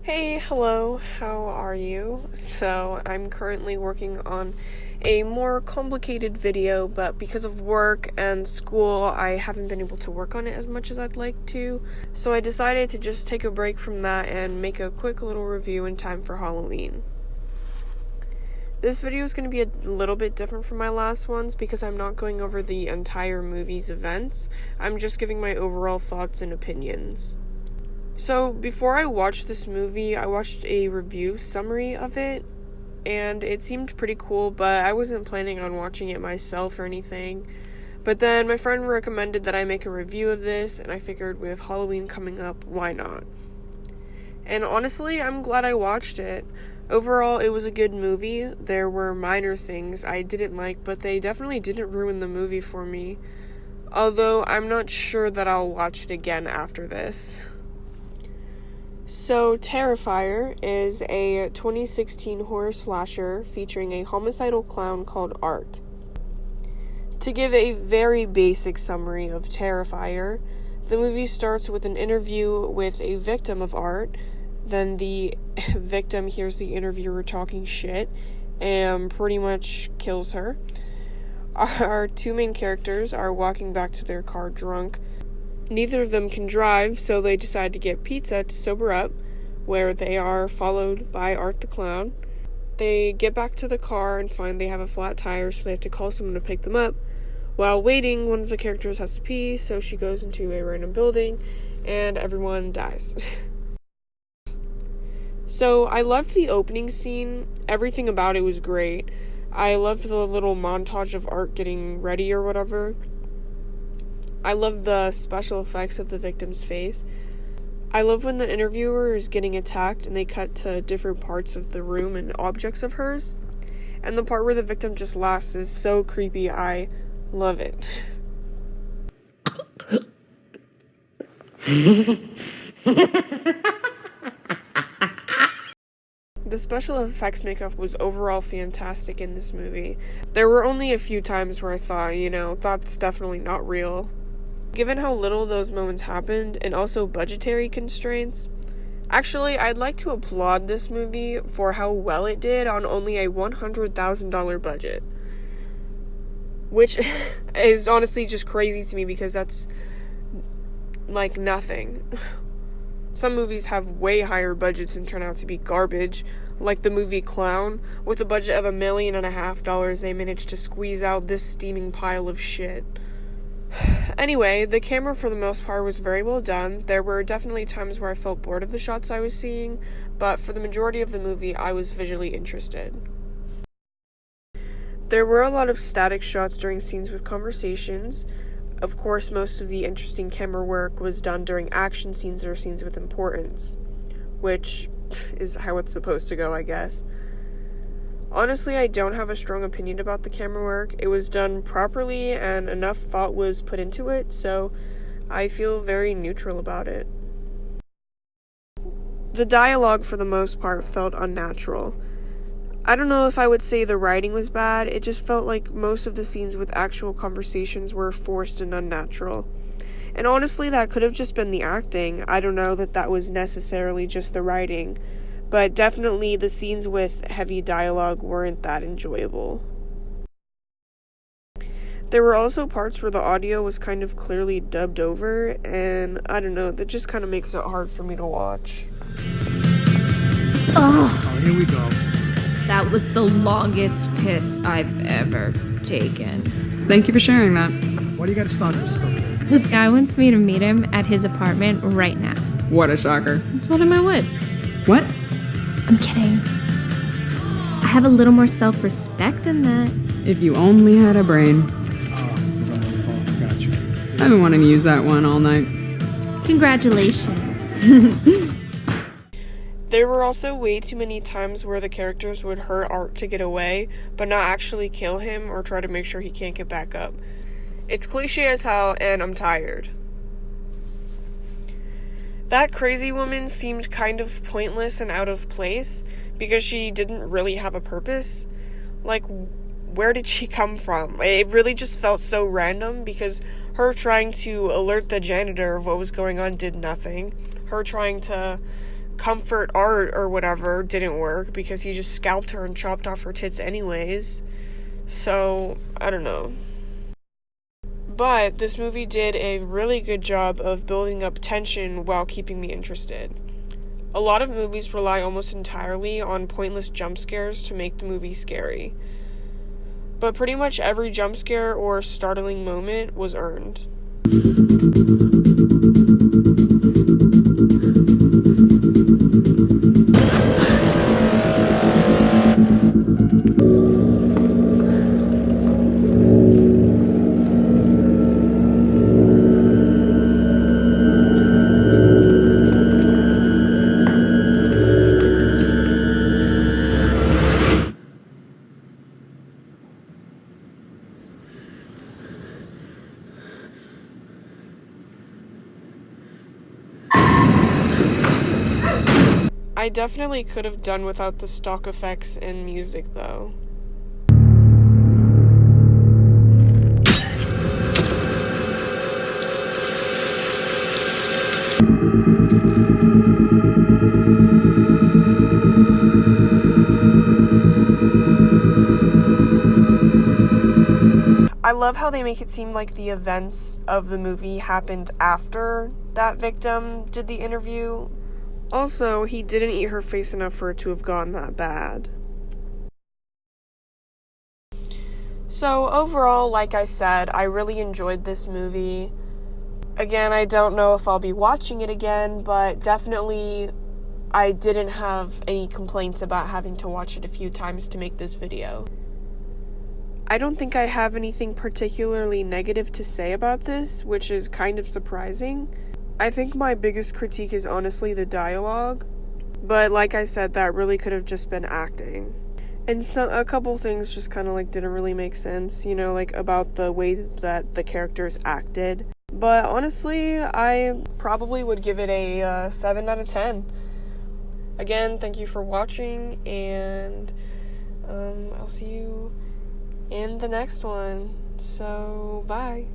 Hey, hello, how are you? So, I'm currently working on a more complicated video, but because of work and school, I haven't been able to work on it as much as I'd like to. So, I decided to just take a break from that and make a quick little review in time for Halloween. This video is going to be a little bit different from my last ones because I'm not going over the entire movie's events. I'm just giving my overall thoughts and opinions. So, before I watched this movie, I watched a review summary of it, and it seemed pretty cool, but I wasn't planning on watching it myself or anything. But then my friend recommended that I make a review of this, and I figured with Halloween coming up, why not? And honestly, I'm glad I watched it. Overall, it was a good movie. There were minor things I didn't like, but they definitely didn't ruin the movie for me. Although, I'm not sure that I'll watch it again after this. So, Terrifier is a 2016 horror slasher featuring a homicidal clown called Art. To give a very basic summary of Terrifier, the movie starts with an interview with a victim of Art. Then the victim hears the interviewer talking shit and pretty much kills her. Our two main characters are walking back to their car drunk. Neither of them can drive, so they decide to get pizza to sober up, where they are followed by Art the Clown. They get back to the car and find they have a flat tire, so they have to call someone to pick them up. While waiting, one of the characters has to pee, so she goes into a random building, and everyone dies. So, I loved the opening scene. Everything about it was great. I loved the little montage of Art getting ready or whatever. I love the special effects of the victim's face. I love when the interviewer is getting attacked and they cut to different parts of the room and objects of hers. And the part where the victim just laughs is so creepy. I love it. The special effects makeup was overall fantastic in this movie. There were only a few times where I thought, that's definitely not real. Given how little those moments happened, and also budgetary constraints, actually, I'd like to applaud this movie for how well it did on only a $100,000 budget. Which is honestly just crazy to me because that's, like, nothing. Some movies have way higher budgets and turn out to be garbage, like the movie Clown. With a budget of $1.5 million, they managed to squeeze out this steaming pile of shit. Anyway, the camera for the most part was very well done. There were definitely times where I felt bored of the shots I was seeing, but for the majority of the movie, I was visually interested. There were a lot of static shots during scenes with conversations. Of course, most of the interesting camera work was done during action scenes or scenes with importance, which is how it's supposed to go, I guess. Honestly, I don't have a strong opinion about the camera work. It was done properly and enough thought was put into it, so I feel very neutral about it. The dialogue, for the most part, felt unnatural. I don't know if I would say the writing was bad, it just felt like most of the scenes with actual conversations were forced and unnatural. And honestly, that could have just been the acting. I don't know that was necessarily just the writing. But definitely the scenes with heavy dialogue weren't that enjoyable. There were also parts where the audio was kind of clearly dubbed over, and I don't know, that just kind of makes it hard for me to watch. Oh, here we go. That was the longest piss I've ever taken. Thank you for sharing that. Why do you gotta start this stuff? This guy wants me to meet him at his apartment right now. What a shocker. I told him I would. What? I'm kidding. I have a little more self-respect than that. If you only had a brain. Oh, you're on the phone. Got you. I've been wanting to use that one all night. Congratulations. There were also way too many times where the characters would hurt Art to get away, but not actually kill him or try to make sure he can't get back up. It's cliche as hell, and I'm tired. That crazy woman seemed kind of pointless and out of place, because she didn't really have a purpose. Like, where did she come from? It really just felt so random, because her trying to alert the janitor of what was going on did nothing. Her trying to comfort art or whatever didn't work because he just scalped her and chopped off her tits anyways. So, I don't know. But this movie did a really good job of building up tension while keeping me interested. A lot of movies rely almost entirely on pointless jump scares to make the movie scary. But pretty much every jump scare or startling moment was earned. I definitely could have done without the stock effects and music, though. I love how they make it seem like the events of the movie happened after that victim did the interview. Also, he didn't eat her face enough for it to have gotten that bad. So overall, like I said, I really enjoyed this movie. Again, I don't know if I'll be watching it again, but definitely I didn't have any complaints about having to watch it a few times to make this video. I don't think I have anything particularly negative to say about this, which is kind of surprising. I think my biggest critique is honestly the dialogue, but like I said, that really could have just been acting. And a couple things just kind of like didn't really make sense, you know, like about the way that the characters acted. But honestly, I probably would give it a 7 out of 10. Again, thank you for watching, and I'll see you in the next one. So, bye.